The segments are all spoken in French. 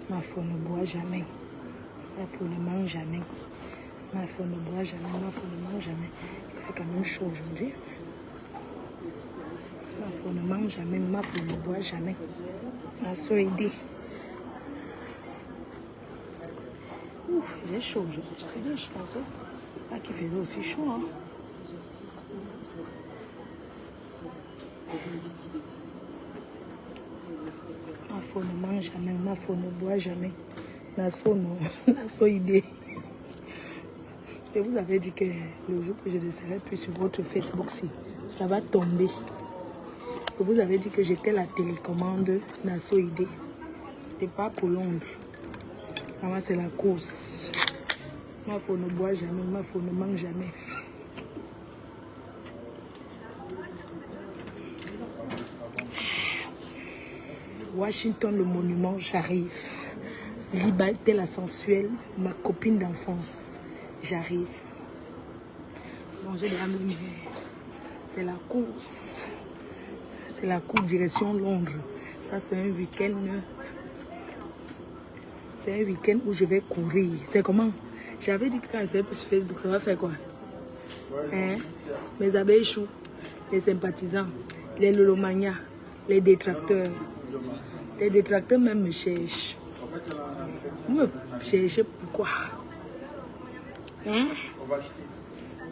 Ma femme ne boit jamais. Ma femme ne mange jamais. Ma femme ne boit jamais. Ma femme ne mange jamais. Il fait quand même chaud aujourd'hui. Ma femme ne mange jamais. Ma femme ne boit jamais. Ma soeur aidée. Ouf, il est chaud aujourd'hui. Je pensais pas qu'il faisait aussi chaud. Hein. Ma femme ne mange jamais. Ma femme ne boit jamais. Ma soeur non. Ma soeur idée. Je vous avais dit que le jour que je ne serai plus sur votre Facebook, ça va tomber. Je vous avais dit que j'étais la télécommande Nassau ID. C'est pas pour Londres. Vraiment, c'est la course. Ma femme ne boit jamais, ma femme ne mange jamais. Washington, le monument, j'arrive. Liberté la sensuelle, ma copine d'enfance, j'arrive. Manger de la lumière. C'est la course. C'est la course direction Londres. Ça, c'est un week-end. C'est un week-end où je vais courir. C'est comment? J'avais dit que quand je serai sur Facebook, ça va faire quoi? Hein? Mes abeilles choux, les sympathisants, les lolomanias, les détracteurs. Les détracteurs même me cherchent. Vous me cherchez pourquoi? Hein?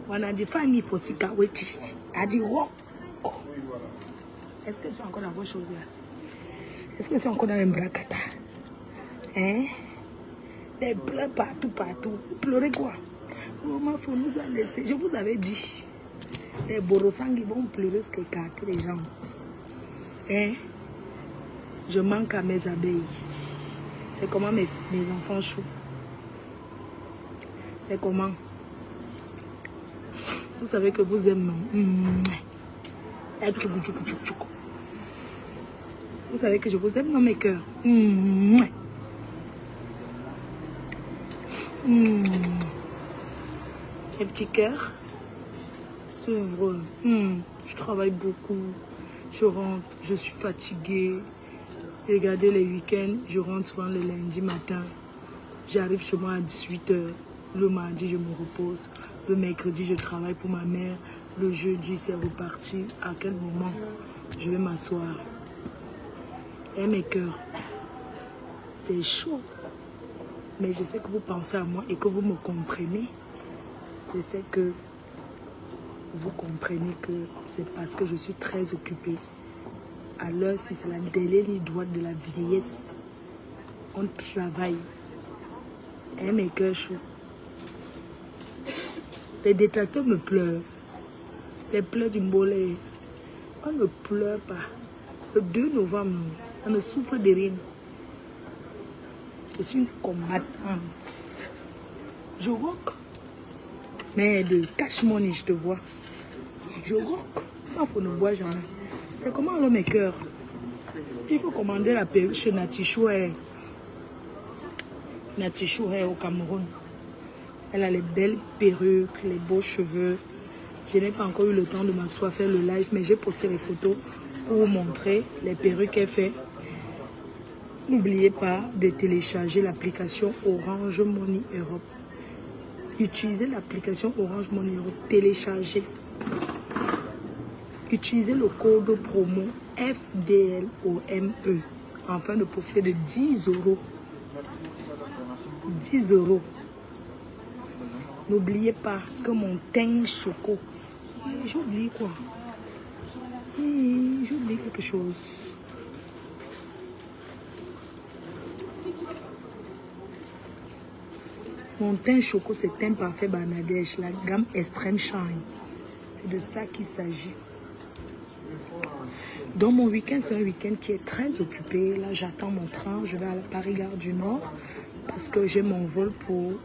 On a dit famille pour Sikaweti. A dit wow. Est-ce que je suis encore dans vos choses là? Est-ce que je suis encore dans les bracata? Hein? Des pleurs partout, partout. Vous pleurez quoi? Oh, ma femme nous a laissé. Je vous avais dit. Les borosangs vont pleurer ce qu'écarter les gens. Hein? Je manque à mes abeilles. C'est comment mes enfants chouent. C'est comment? Vous savez que vous aimez, non? Vous savez que je vous aime dans mes cœurs. Mes petits cœurs s'ouvrent. Je travaille beaucoup. Je rentre. Je suis fatiguée. Regardez les week-ends. Je rentre souvent le lundi matin. J'arrive chez moi à 18 h. Le mardi, je me repose. Le mercredi, je travaille pour ma mère. Le jeudi, c'est reparti. À quel moment je vais m'asseoir? Et mes cœurs, c'est chaud. Mais je sais que vous pensez à moi et que vous me comprenez. Je sais que vous comprenez que c'est parce que je suis très occupée. À l'heure, si c'est la dernière ligne droite de la vieillesse, on travaille. Et mes cœurs chauds. Les détracteurs me pleurent. Les pleurs du Mbolé. On ne pleure pas. Le 2 novembre, ça ne souffre de rien. Je suis une combattante. Je rock. Mais de cash money, je te vois. Je rock. Moi, il faut ne boire jamais. C'est comment alors mes cœurs? Il faut commander la perruque chez Natichoué. Natichoué au Cameroun. Elle a les belles perruques, les beaux cheveux. Je n'ai pas encore eu le temps de m'asseoir faire le live, mais j'ai posté les photos pour vous montrer les perruques qu'elle fait. N'oubliez pas de télécharger l'application Orange Money Europe. Utilisez l'application Orange Money Europe. Téléchargez. Utilisez le code promo FDLOME afin de profiter de 10 €. 10 €. N'oubliez pas que mon teint choco. J'ai oublié quoi? J'ai oublié quelque chose. Mon teint choco, c'est teint parfait Bangladesh, la gamme Extreme Shine. C'est de ça qu'il s'agit. Dans mon week-end, c'est un week-end qui est très occupé. Là, j'attends mon train. Je vais à la Paris-Gare du Nord parce que j'ai mon vol pour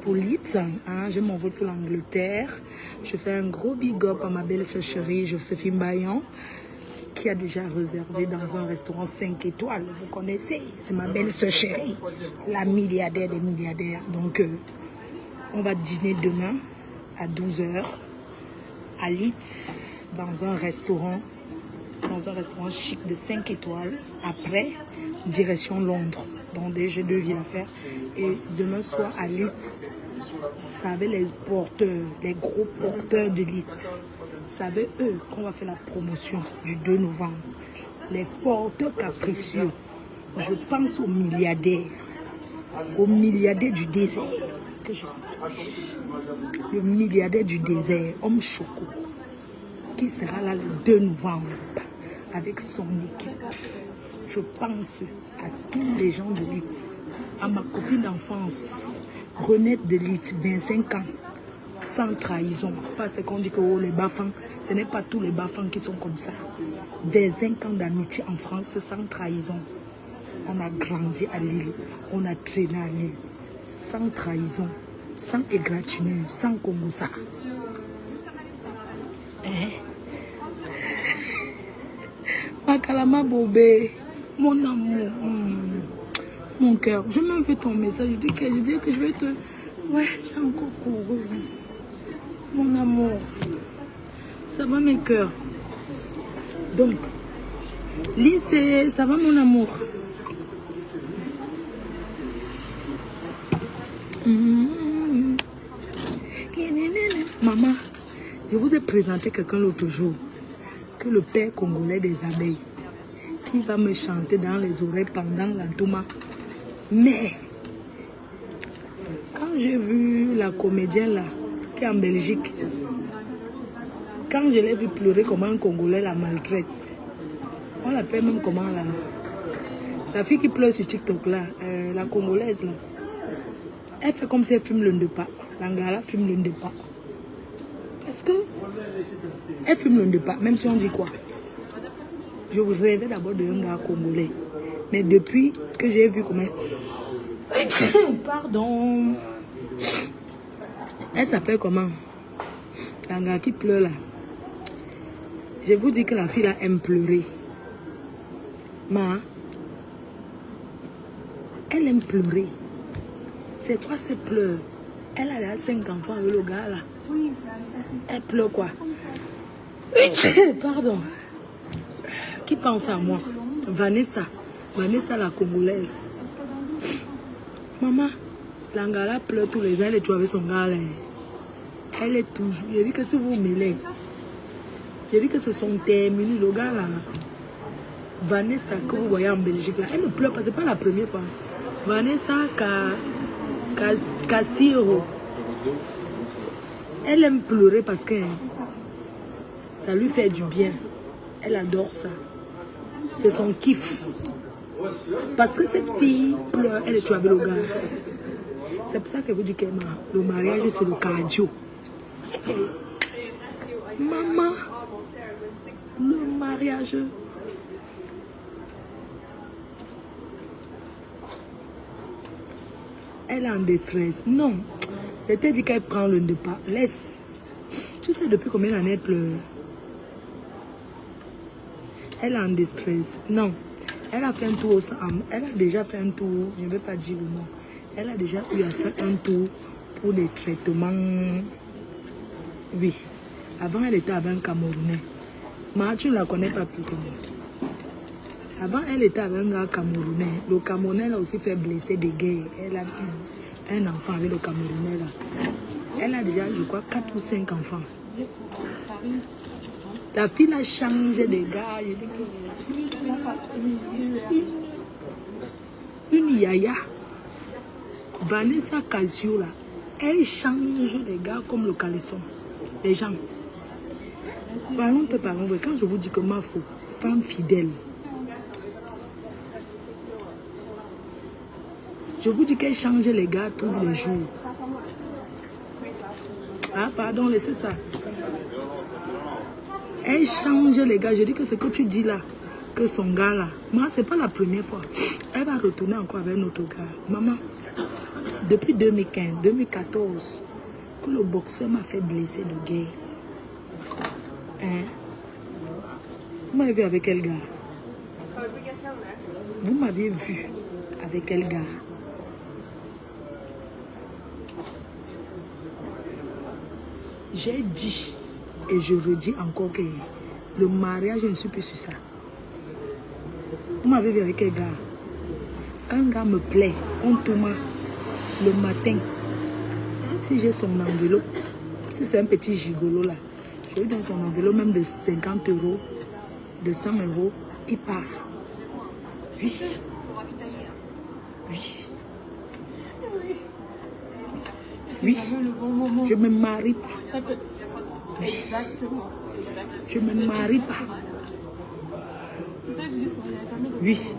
Leeds. Hein. J'ai mon vol pour l'Angleterre. Je fais un gros big up à ma belle sœur chérie, Joséphine Bayon, qui a déjà réservé dans un restaurant 5 étoiles. Vous connaissez, c'est ma belle sœur chérie, la milliardaire des milliardaires. Donc, on va dîner demain à 12 h à Leeds, dans un restaurant dans un restaurant chic de 5 étoiles. Après, direction Londres. Donc, j'ai 2 villes à faire. Et demain soir, à Leeds, ça avait les porteurs, les gros porteurs de Leeds. Ça avait eux qu'on va faire la promotion du 2 novembre. Les porteurs capricieux. Je pense aux milliardaires du désert. Que je sais. Le milliardaire du désert, Homme Choco, qui sera là le 2 novembre avec son équipe. Je pense à tous les gens de Leeds, à ma copine d'enfance, Renette de Leeds, 25 ans, sans trahison. Parce qu'on dit que oh, les bafans, ce n'est pas tous les bafans qui sont comme ça. 25 ans d'amitié en France sans trahison. On a grandi à Lille, on a traîné à Lille, sans trahison, sans égratignure, sans Congossa. Hein? Makalama Bobé, mon amour, mon cœur, je me veux ton message, je dis que je vais te... Ouais, j'ai encore couru. Mon amour, ça va mes cœurs. Donc, lycée, ça va mon amour. Maman, je vous ai présenté quelqu'un l'autre jour, que le père congolais des abeilles, qui va me chanter dans les oreilles pendant la Douma. Mais, quand j'ai vu la comédienne là, qui est en Belgique, quand je l'ai vu pleurer comment un Congolais la maltraite, on l'appelle même comment là, la fille qui pleure sur TikTok là, la Congolaise là, elle fait comme si elle fume le ndepa. L'Angala fume le ndepa. Parce que elle fume le ndepa, même si on dit quoi. Je vous rêvais d'abord d'un gars congolais. Mais depuis que j'ai vu comment... Pardon. Elle s'appelle comment? L'Angala qui pleure là. Je vous dis que la fille là aime pleurer. Elle aime pleurer. C'est quoi ces pleurs? Elle a déjà 5 enfants avec le gars là. Elle pleure quoi? Pardon. Qui pense à moi? Vanessa. Vanessa la Congolaise. Maman, l'Angala pleure tous les ans. Elle est toujours avec son gars là. Elle est toujours. J'ai dit que si vous mêlez. J'ai dit que ce sont terminés. Le gars là. Vanessa que vous voyez en Belgique là. Elle ne pleure pas. C'est pas la première fois. Vanessa Cassiro. Elle aime pleurer parce que ça lui fait du bien. Elle adore ça. C'est son kiff. Parce que cette fille pleure, elle est tuée avec le gars. C'est pour ça que vous dites que le mariage c'est le cardio. Maman, le mariage. Elle est en détresse. Non. Je t'ai dit qu'elle prend le ndepa. Laisse. Tu sais depuis combien d'années elle pleure? Elle est en détresse. Non. Elle a fait un tour au centre. Elle a déjà fait un tour. Je ne vais pas dire le nom. Elle a déjà eu à faire un tour pour les traitements. Oui. Avant, elle était avec un Camerounais. Mais tu ne la connais pas plus que moi. Avant, elle était avec un gars Camerounais. Le Camerounais l'a aussi fait blesser des guerres. Elle a eu un enfant avec le Camerounais là. Elle a déjà, je crois, 4 ou 5 enfants. La fille a changé de gars. Une yaya. Vanessa Casio là. Elle change les gars comme le caleçon. Les gens. Parlons peu, parlons peu. Quand je vous dis que ma femme fidèle. Je vous dis qu'elle change les gars tous les jours. Ah, pardon, laissez ça. Elle change les gars. Je dis que ce que tu dis là, que son gars là, moi, c'est pas la première fois. Elle va retourner encore avec notre gars. Maman, depuis 2015, 2014, que le boxeur m'a fait blesser de guerre. Hein? Vous m'avez vu avec quel gars? Vous m'aviez vu avec quel gars? J'ai dit, et je redis encore que Le mariage, je ne suis plus sur ça. Vous m'avez vu avec quel gars? Un gars me plaît, on tourne le matin. Si j'ai son enveloppe, si c'est un petit gigolo là, je lui donne son enveloppe même de 50 €, de 100 €, il part. Oui. Oui. Oui. Je me marie pas. Oui. Je me marie pas. Oui.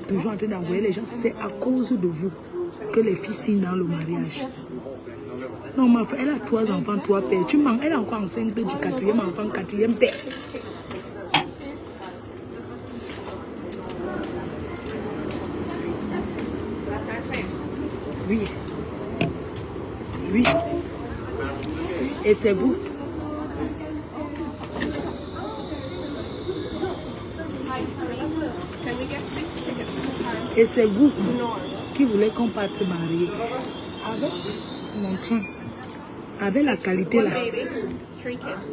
Toujours en train d'envoyer les gens. C'est à cause de vous que les filles signent dans le mariage. Non, ma fille, elle a 3 enfants, 3 pères. Tu mens, elle est encore enceinte du 4e enfant, 4e père. Oui. Oui. Et c'est vous. Et c'est vous qui voulez qu'on parte se marier. Avec mon chien. Avec la qualité là.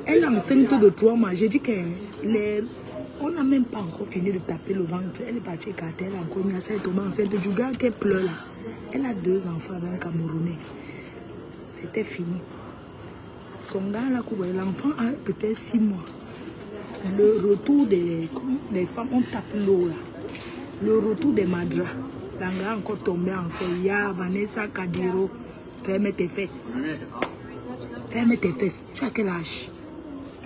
Elle est enceinte de 3 mois. J'ai dit qu'on n'a même pas encore fini de taper le ventre. Elle est partie écarter. Elle a encore mis elle est tombée enceinte du gars qu'elle pleure là. Elle a 2 enfants avec un Camerounais. C'était fini. Son gars là, l'enfant a peut-être 6 mois. Le retour des femmes, on tape l'eau là. Le retour des madras. L'anglais encore tombé enceinte. Ya, Vanessa Kadiro, ferme tes fesses. Ferme tes fesses. Tu as quel âge?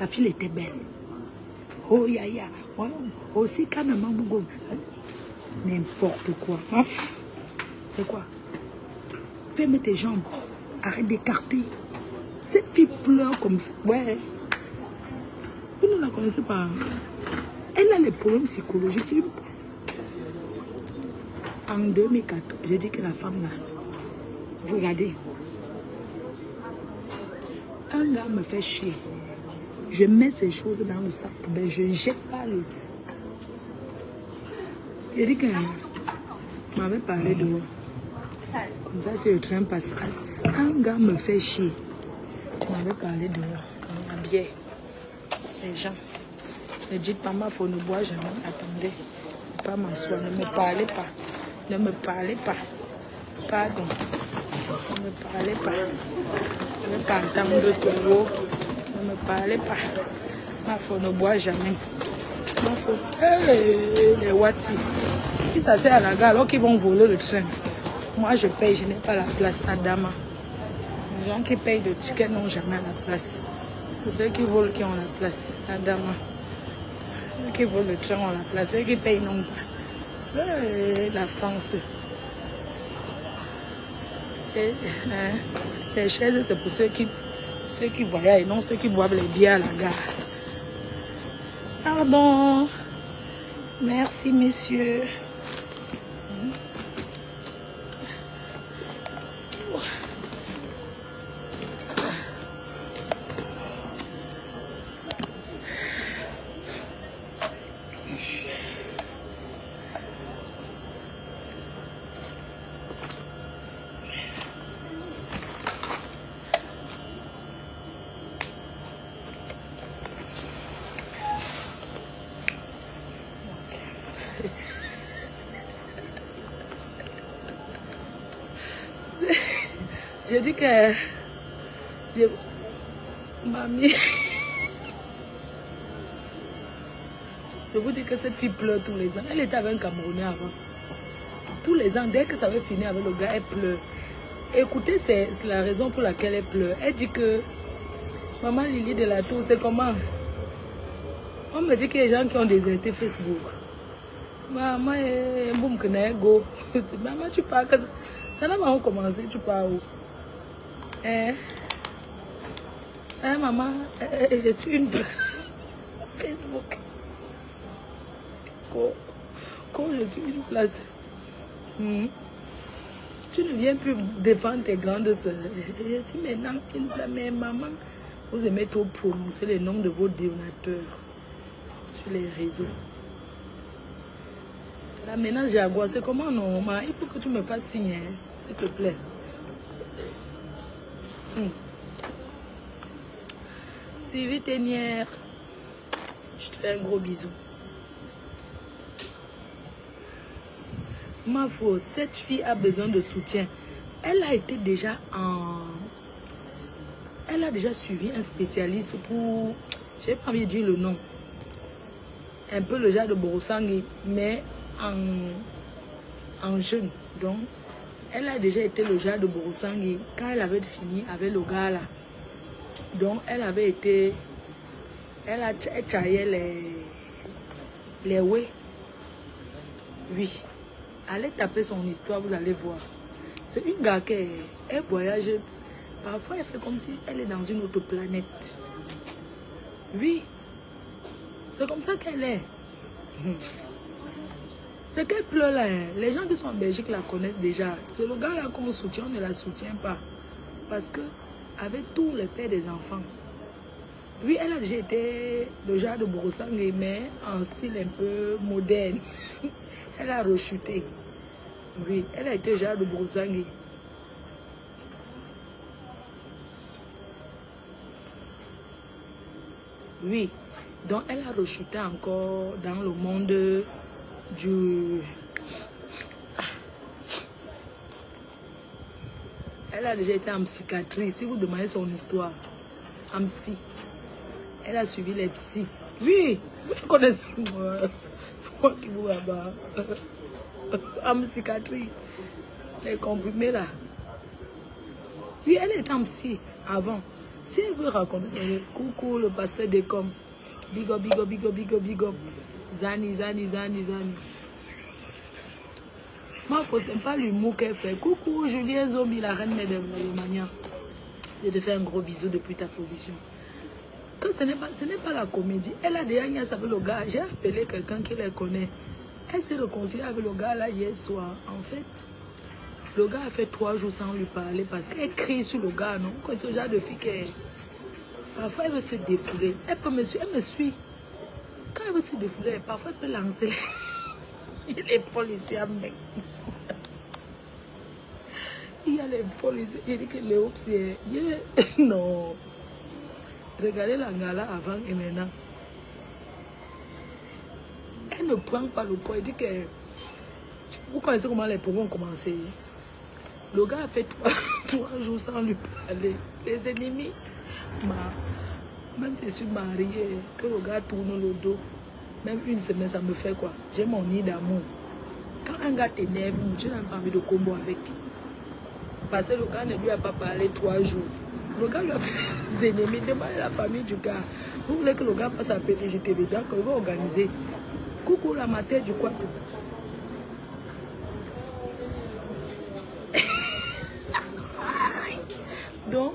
La fille était belle. Oh, ya. Aussi, quand même, n'importe quoi. C'est quoi? Ferme tes jambes. Arrête d'écarter. Cette fille pleure comme ça. Ouais. Vous ne la connaissez pas. Elle a les problèmes psychologiques. En 2014, j'ai dit que la femme là, vous regardez, un gars me fait chier. Je mets ces choses dans le sac poubelle, je ne jette pas le. J'ai dit que m'avait parlé dehors. Comme ça, c'est le train passe. Un gars me fait chier. Je m'avais parlé dehors. On a bien. Les gens. Ne dites pas ma faute, ne bois jamais. Attendez. Ne pas m'asseoir. Ne me parlez pas. Ne me parlez pas. Pardon. Ne me parlez pas. Je ne veux pas entendre de Congo. Ne me parlez pas. Ma faute, ne bois jamais. Ma faute. Hey, les Wati. Ils s'asseyent à la gare alors qu'ils vont voler le train. Moi, je paye, je n'ai pas la place à Dama. Les gens qui payent le ticket n'ont jamais la place. C'est ceux qui volent qui ont la place à Dama. Ceux qui volent le train ont la place. Ceux qui payent n'ont pas. La France. Les chaises, c'est pour ceux qui voyagent et non ceux qui boivent les bières à la gare. Pardon. Merci, messieurs. J'ai dit que... Mamie... Je vous dis que cette fille pleure tous les ans. Elle était avec un Camerounais avant. Tous les ans, dès que ça avait fini avec le gars, elle pleure. Écoutez, c'est la raison pour laquelle elle pleure. Elle dit que... Maman Lily de la Tour, c'est comment? On me dit qu'il y a des gens qui ont déserté Facebook. Maman, maman, tu pars... Ça n'a pas commencé, tu pars où? Maman, je suis une Facebook. Quand je suis une place, tu ne viens plus défendre tes grandes soeurs. Je suis maintenant une place. Mais maman, vous aimez trop prononcer les noms de vos donateurs sur les réseaux. Là maintenant j'ai angoissé. Comment non, maman? Il faut que tu me fasses signe, hein, s'il te plaît. Sylvie Ténière. Je te fais un gros bisou. Ma faux, cette fille a besoin de soutien. Elle a été déjà en... Elle a déjà suivi un spécialiste pour... Je n'ai pas envie de dire le nom. Un peu le genre de Borosangue, mais en jeune. Donc, elle a déjà été le genre de Borosangue quand elle avait fini avec le gars là. Donc, elle avait été... Elle a chaillé les ouais. Oui. Allez taper son histoire, vous allez voir. C'est une gars qui elle voyage. Parfois, elle fait comme si elle est dans une autre planète. Oui. C'est comme ça qu'elle est. C'est qu'elle pleure là. Les gens qui sont en Belgique la connaissent déjà. C'est le gars là qu'on soutient, on ne la soutient pas. Parce que, avec tous les pères des enfants, oui, elle a déjà été le genre de Borosangue, mais en style un peu moderne. Elle a rechuté. Oui, elle a été le genre de Borosangue. Oui, donc elle a rechuté encore dans le monde du... Elle a déjà été en psychiatrie. Si vous demandez son histoire, en psy. Elle a suivi les psys. Oui, vous connaissez. C'est moi qui vous là-bas. En psychiatrie. Les comprimés là. Oui, elle est en psy avant. Si elle veut raconter son vie, coucou le pasteur des com. Big up, big up, big up, big up, big up. Zani, Zani, Zani, Zani. Moi, il ne faut pas l'humour qu'elle fait. Coucou Julien Zombie, la reine de Romania. Je te fais un gros bisou depuis ta position. Que ce n'est pas la comédie. Elle a déjà niaise avec le gars. J'ai appelé quelqu'un qui les connaît. Elle s'est réconciliée avec le gars là hier soir. En fait, le gars a fait 3 jours sans lui parler parce qu'elle crie sur le gars, non? C'est ce genre de fille qui est... Parfois, elle veut se défouler. Elle me suit. Quand elle veut se défouler, parfois, elle peut lancer les policiers, mec. Il y a les policiers. Il dit que les opsiers... Non. Regardez la gala avant et maintenant. Elle ne prend pas le poids. Elle dit que... Vous connaissez comment les problèmes ont commencé? Le gars a fait 3 jours sans lui parler. Les ennemis, même si je suis mariée, que le gars tourne le dos, même une semaine, ça me fait quoi? J'ai mon nid d'amour. Quand un gars t'énerve, tu n'as pas envie de combo avec. Parce que le gars ne lui a pas parlé 3 jours. Le gars lui a fait des ennemis, demandez la famille du gars. Vous voulez que le gars passe à PTGTV, donc il va organiser. Coucou la mater du quoi? Donc,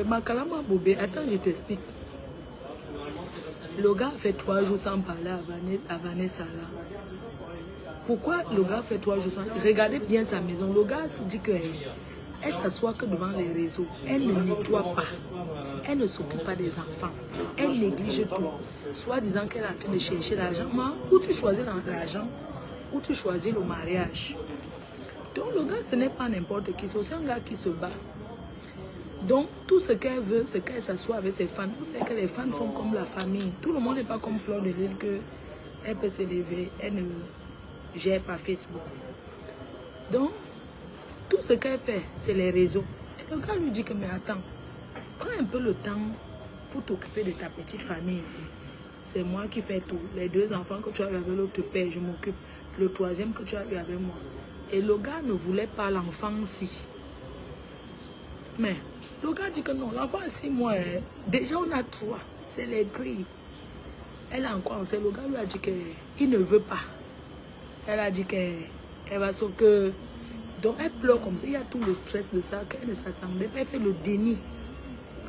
Makalama Bobé, attends, je t'explique. Le gars fait 3 jours sans parler à Vanessa là. Pourquoi le gars fait 3 jours sans... Regardez bien sa maison. Le gars se dit qu'elle s'assoit que devant les réseaux. Elle ne nettoie pas. Elle ne s'occupe pas des enfants. Elle néglige tout. Soit disant qu'elle est en train de chercher l'argent. Ou tu choisis l'argent, ou tu choisis le mariage. Donc le gars, ce n'est pas n'importe qui. C'est un gars qui se bat. Donc, tout ce qu'elle veut, c'est qu'elle s'assoit avec ses fans. Vous savez que les fans sont comme la famille. Tout le monde n'est pas comme Fleur de Lille, qu'elle peut s'élever, elle ne gère pas Facebook. Donc, tout ce qu'elle fait, c'est les réseaux. Et le gars lui dit que, mais attends, prends un peu le temps pour t'occuper de ta petite famille. C'est moi qui fais tout. Les 2 enfants que tu as eu avec l'autre père, je m'occupe. Le 3e que tu as eu avec moi. Et le gars ne voulait pas l'enfant-ci. Mais... le gars dit que non, l'enfant a 6 mois, hein. Déjà on a 3, c'est les grilles. Elle a encore enceinte, le gars lui a dit qu'il ne veut pas. Elle a dit qu'elle va sauver que... Donc elle pleure comme ça, il y a tout le stress de ça, qu'elle ne s'attendait pas, elle fait le déni.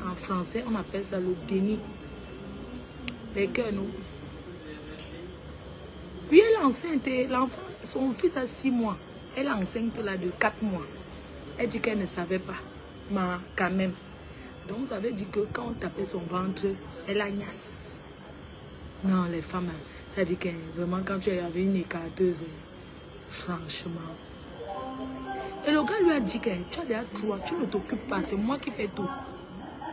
En français, on appelle ça le déni. Les cœurs, non. Puis elle est enceinte, l'enfant, son fils a 6 mois. Elle est enceinte là de 4 mois. Elle dit qu'elle ne savait pas. Mais quand même. Donc ça veut dire que quand on tapait son ventre, elle agnasse. Non, les femmes, ça dit que vraiment quand tu avais une écarteuse, franchement. Et le gars lui a dit que tu as déjà 3, tu ne t'occupes pas, c'est moi qui fais tout.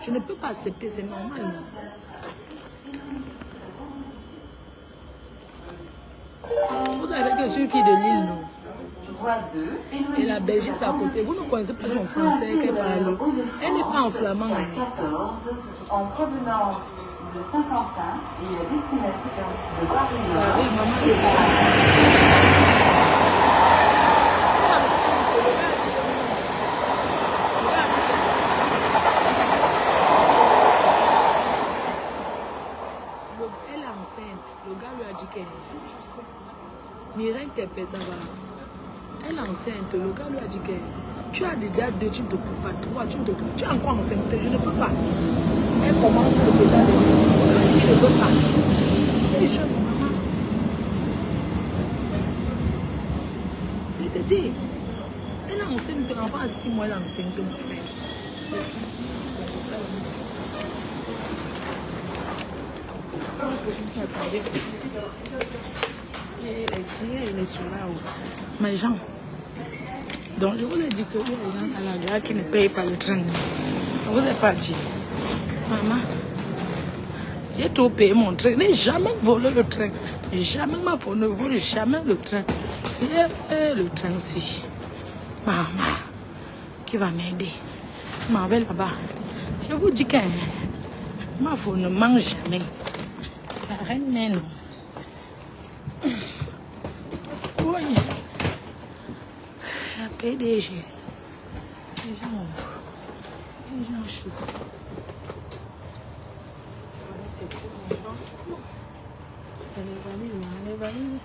Je ne peux pas accepter, c'est normal, non? je suis une fille de l'île, non? Et la Belgique, c'est à côté. Vous ne connaissez pas son français qu'elle parle. Elle n'est pas en flamand. Hein. En provenance de Saint-Quentin et à destination de Paris. La ville, maman, elle est enceinte. Le gars lui a dit qu'elle... Mireille, t'es fait, ça va. Elle est enceinte. Le gars lui a dit que tu as déjà 2, tu ne t'occupes pas. 3, tu ne t'occupes pas. Tu es encore enceinte, je ne peux pas. Elle commence le pédale de il ne veut pas. Elle est jeune, maman. Je te dis, elle est enceinte. L'enfant a 6 mois, elle est enceinte, mon frère. C'est ça, elle est sur là. Mes gens. Donc, je vous ai dit que les gens à la gare qui ne payent pas le train. Je vous ai pas dit. Maman, j'ai trop payé mon train. Je n'ai jamais volé le train. Jamais ma ne vole jamais le train. Et le train aussi. Maman, qui va m'aider. Je m'en vais là-bas. Je vous dis que ma femme ne mange jamais. La reine, mais non. Oui. La PDG. Les gens chauds. Les valises.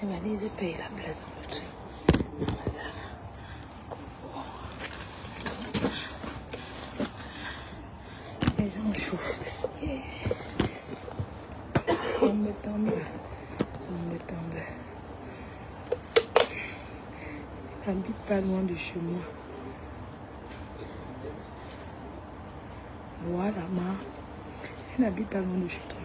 Les valises payent la place dans le train. Les gens chauds. Tombe. Elle n'habite pas loin de chez moi. Voilà, ma. Elle n'habite pas loin de chez toi.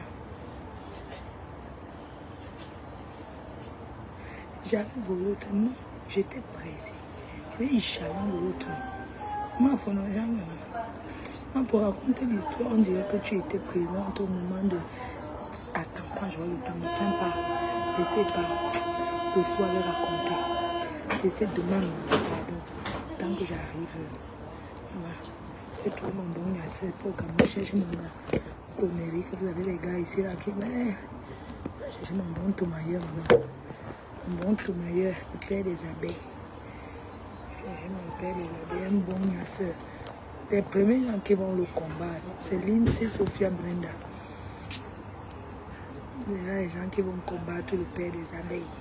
J'avais volé l'autre. Non, j'étais pressée. Je vais y chaler de l'autre. Ma femme n'a jamais. Moi, pour raconter l'histoire, on dirait que tu étais présente au moment de... Attends, quand je vois le temps, ne prends pas. Laissez pas le soir le raconter. Laissez demain, pardon. Tant que j'arrive. Voilà. Et toi, mon bon, il y a ce pour que je cherche mon gars. Connerie, que vous avez les gars ici, là, qui... Mais... Je cherche mon bon tomailleur, maman. Mon bon tomailleur, le père des abeilles. Je cherche mon père des abeilles, un bon yasseur. Les premiers gens qui vont le combattre, c'est Lynn, c'est Sophia Brenda. Les gens qui vont combattre le père des abeilles.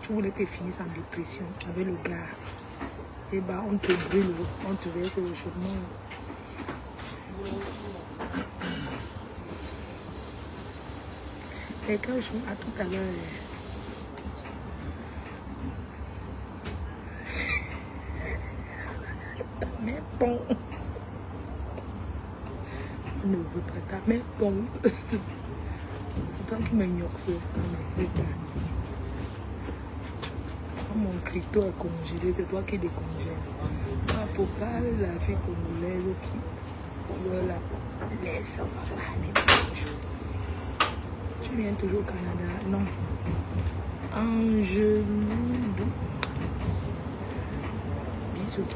Tu voulais que finisse en dépression avec le gars. Et bah on te brûle, on te verse le chaudement. Et quand je à tout à l'heure. Mais bon. On ne veut pas ta mais bon. Tant qu'il m'ignore ça. Mon clito est congelé, c'est toi qui décongèle. Pour parler de la fille congolaise qui voilà, laisse on va parler toujours. Tu viens toujours au Canada? Non. Angelou. Bisous.